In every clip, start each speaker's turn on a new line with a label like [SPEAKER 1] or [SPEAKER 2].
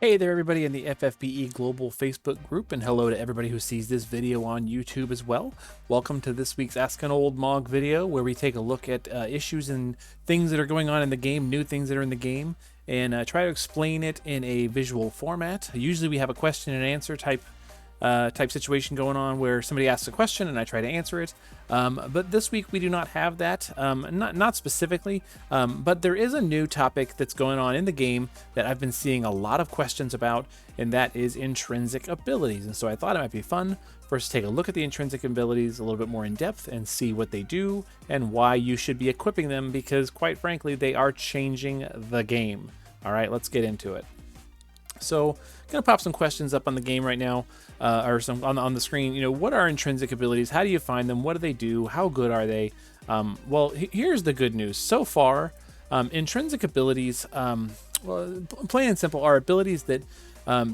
[SPEAKER 1] Hey there, everybody in the FFBE Global Facebook group, and hello to everybody who sees this video on YouTube as well. Welcome to this week's Ask an Old Mog video, where we take a look at issues and things that are going on in the game, new things that are in the game, and try to explain it in a visual format. Usually we have a question and answer type situation going on where somebody asks a question and I try to answer it. But this week we do not have that, not specifically, but there is a new topic that's going on in the game that I've been seeing a lot of questions about, and that is intrinsic abilities. And so I thought it might be fun for us to take a look at the intrinsic abilities a little bit more in depth and see what they do and why you should be equipping them, because quite frankly, they are changing the game. All right, let's get into it. So I'm gonna pop some questions up on the game right now, or some on the screen. You know, what are intrinsic abilities? How do you find them? What do they do? How good are they? Well, here's the good news. So far, intrinsic abilities, well, plain and simple, are abilities that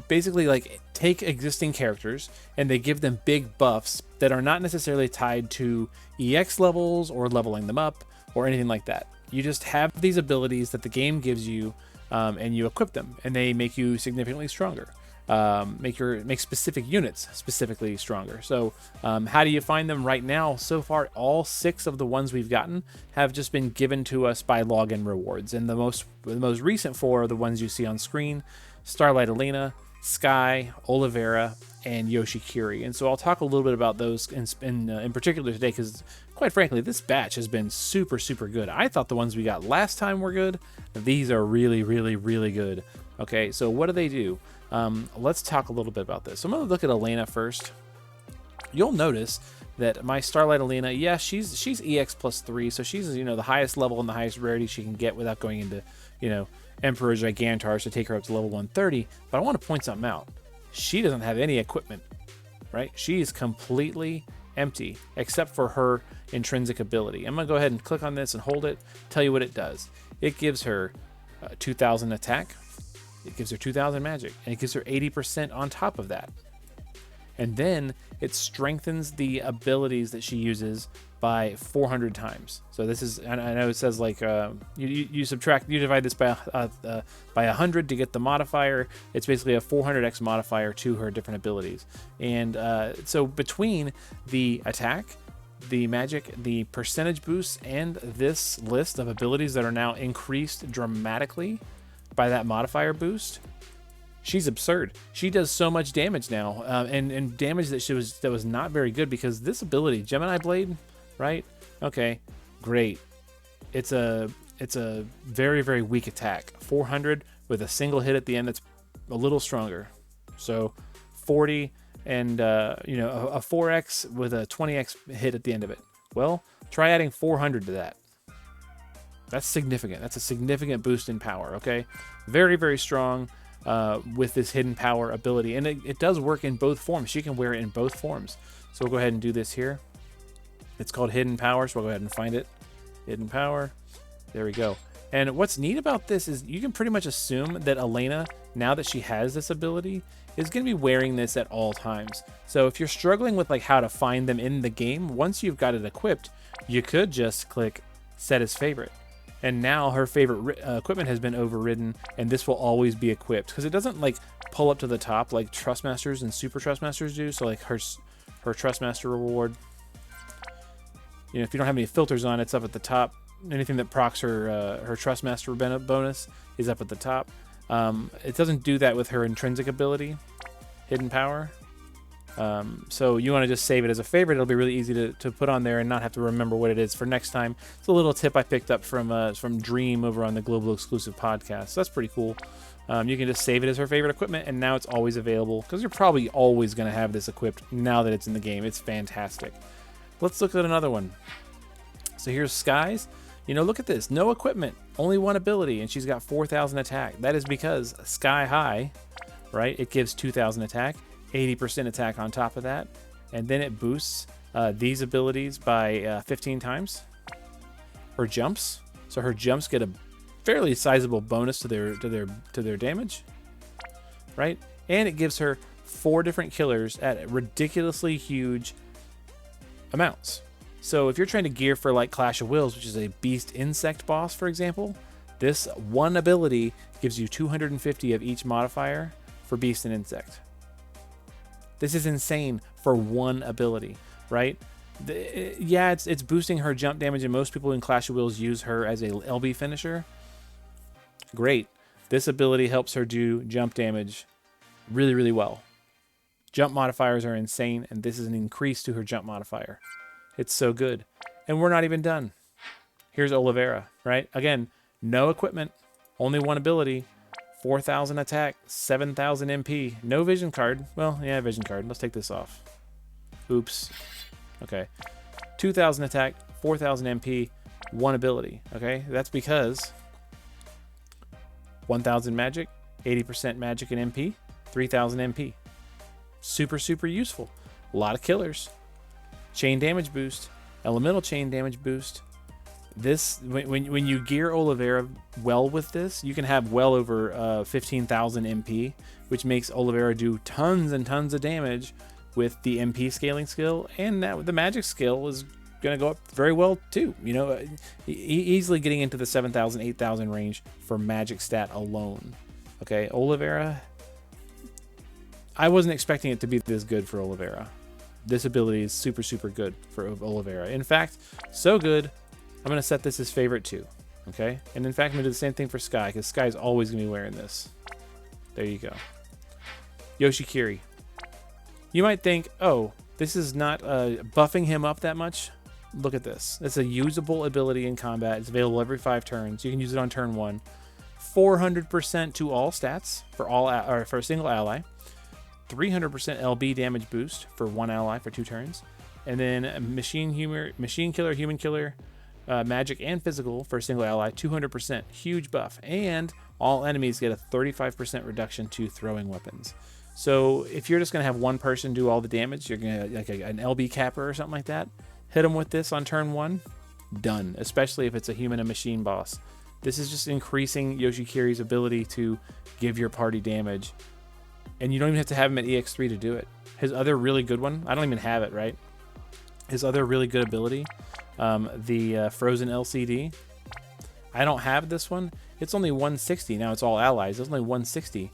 [SPEAKER 1] basically like take existing characters and they give them big buffs that are not necessarily tied to EX levels or leveling them up or anything like that. You just have these abilities that the game gives you. And you equip them, and they make you significantly stronger. Make specific units specifically stronger. So how do you find them right now? So far, all 6 of the ones we've gotten have just been given to us by login rewards, and the most recent 4 are the ones you see on screen: Starlight Elena, Sky, Olivera, and Yoshikiri. And so I'll talk a little bit about those in particular today, because quite frankly, this batch has been super good. I thought the ones we got last time were good. These are really good. Okay, so what do they do? Let's talk a little bit about this. So I'm going to look at Elena first. You'll notice that my Starlight Elena, yeah, she's EX +3, so she's, you know, the highest level and the highest rarity she can get without going into, you know, Emperor Gigantars to take her up to level 130. But I want to point something out. She doesn't have any equipment, right? She is completely empty except for her intrinsic ability. I'm gonna go ahead and click on this and hold it, tell you what it does. It gives her 2000 attack, it gives her 2000 magic, and it gives her 80% on top of that. And then it strengthens the abilities that she uses by 400 times. So this is, I know it says like you divide this by 100 to get the modifier. It's basically a 400x modifier to her different abilities. And so between the attack, the magic, the percentage boosts, and this list of abilities that are now increased dramatically by that modifier boost, she's absurd. She does so much damage now, and damage that was not very good, because this ability, Gemini Blade, right? Okay, great. It's a very weak attack. 400 with a single hit at the end. That's a little stronger. So 40 and you know, a 4x with a 20x hit at the end of it. Well, try adding 400 to that. That's significant. That's a significant boost in power. Okay, very strong. With this hidden power ability, and it does work in both forms. She can wear it in both forms. So we'll go ahead and do this here. It's called hidden power, so we'll go ahead and find it. Hidden power, there we go. And what's neat about this is you can pretty much assume that Elena, now that she has this ability, is going to be wearing this at all times. So if you're struggling with like how to find them in the game, once you've got it equipped, you could just click set as favorite. And now her favorite equipment has been overridden, and this will always be equipped, because it doesn't like pull up to the top like Trustmasters and Super Trustmasters do. So like her Trustmaster reward, you know, if you don't have any filters on, it's up at the top. Anything that procs her Trustmaster bonus is up at the top. It doesn't do that with her intrinsic ability, hidden power. So you want to just save it as a favorite. It'll be really easy to put on there and not have to remember what it is for next time. It's a little tip I picked up from Dream over on the Global Exclusive podcast. So that's pretty cool. You can just save it as her favorite equipment, and now it's always available, because you're probably always going to have this equipped now that it's in the game. It's fantastic. Let's look at another one. So here's Sky's. You know, look at this. No equipment, only one ability, and she's got 4000 attack. That is because Sky High, right? It gives 2000 attack. 80% attack on top of that, and then it boosts these abilities by 15 times. Her jumps, so her jumps get a fairly sizable bonus to their damage, right? And it gives her 4 different killers at ridiculously huge amounts. So if you're trying to gear for like Clash of Wills, which is a beast insect boss, for example, this one ability gives you 250 of each modifier for Beast and Insect. This is insane for one ability, right? Yeah, it's boosting her jump damage, and most people in Clash of Wills use her as a LB finisher. Great. This ability helps her do jump damage really, really well. Jump modifiers are insane, and this is an increase to her jump modifier. It's so good. And we're not even done. Here's Olivera, right? Again, no equipment, only one ability, 4,000 attack, 7,000 MP, no vision card. Well, yeah, vision card. Let's take this off. Oops. Okay. 2,000 attack, 4,000 MP, one ability. Okay, that's because 1,000 magic, 80% magic and MP, 3,000 MP. Super, super useful. A lot of killers. Chain damage boost, elemental chain damage boost. This, when you gear Olivera well with this, you can have well over 15,000 MP, which makes Olivera do tons and tons of damage with the MP scaling skill, and that the magic skill is going to go up very well too. You know, easily getting into the 7,000, 8,000 range for magic stat alone. Okay, Olivera. I wasn't expecting it to be this good for Olivera. This ability is super, super good for Olivera. In fact, so good, I'm going to set this as favorite too. Okay? And in fact, I'm going to do the same thing for Sky, because Sky's always going to be wearing this. There you go. Yoshikiri. You might think, oh, this is not buffing him up that much. Look at this. It's a usable ability in combat. It's available every 5 turns. You can use it on turn 1. 400% to all stats for all or for a single ally. 300% LB damage boost for one ally for 2 turns. And then machine killer, human killer, magic and physical for a single ally, 200%. Huge buff. And all enemies get a 35% reduction to throwing weapons. So if you're just going to have one person do all the damage, you're going to like an LB capper or something like that. Hit them with this on turn 1. Done. Especially if it's a human and machine boss. This is just increasing Yoshikiri's ability to give your party damage. And you don't even have to have him at EX3 to do it. His other really good one, I don't even have it, right? His other really good ability, the Frozen LCD. I don't have this one. It's only 160. Now it's all allies. It's only 160.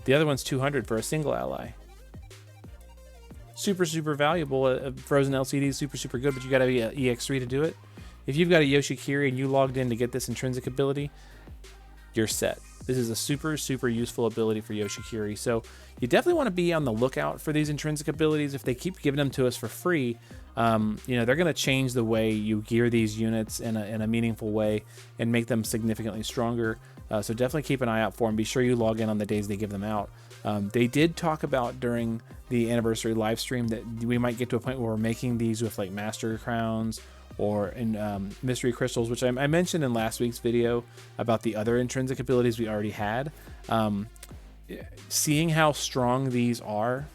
[SPEAKER 1] The other one's 200 for a single ally. Super, super valuable. Frozen LCD is super, super good, but you got to be at EX3 to do it. If you've got a Yoshikiri and you logged in to get this intrinsic ability, you're set. This is a super, super useful ability for Yoshikiri. So you definitely want to be on the lookout for these intrinsic abilities. If they keep giving them to us for free, you know, they're going to change the way you gear these units in a meaningful way and make them significantly stronger. So definitely keep an eye out for them. Be sure you log in on the days they give them out. They did talk about during the anniversary live stream that we might get to a point where we're making these with like master crowns or in mystery crystals, which I mentioned in last week's video about the other intrinsic abilities we already had. Seeing how strong these are,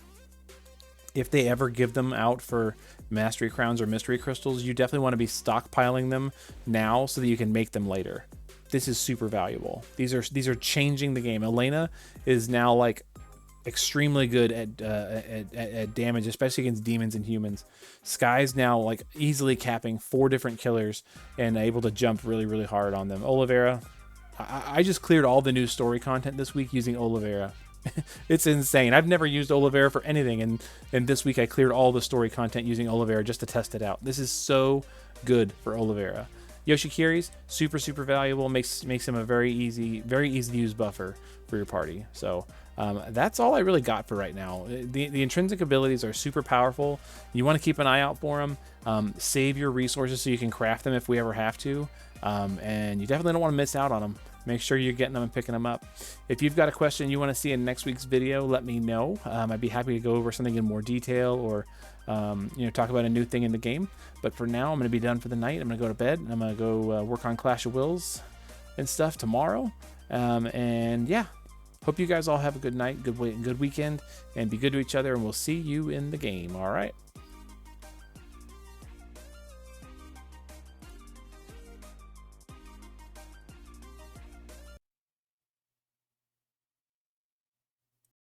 [SPEAKER 1] if they ever give them out for mastery crowns or mystery crystals, you definitely want to be stockpiling them now so that you can make them later. This is super valuable. These are changing the game. Elena is now like extremely good at damage, especially against demons and humans. Sky's now like easily capping 4 different killers and able to jump really, really hard on them. Olivera, I just cleared all the new story content this week using Olivera. It's insane. I've never used Olivera for anything, and this week I cleared all the story content using Olivera just to test it out. This is so good for Olivera. Yoshikiri's super, super valuable. Makes him a very easy to use buffer for your party. So that's all I really got for right now. The intrinsic abilities are super powerful. You want to keep an eye out for them. Save your resources so you can craft them if we ever have to. And you definitely don't want to miss out on them. Make sure you're getting them and picking them up. If you've got a question you want to see in next week's video, let me know. I'd be happy to go over something in more detail or you know, talk about a new thing in the game. But for now, I'm going to be done for the night. I'm going to go to bed. I'm going to go work on Clash of Wills and stuff tomorrow. And yeah, hope you guys all have a good night, good weekend, and be good to each other. And we'll see you in the game. All right.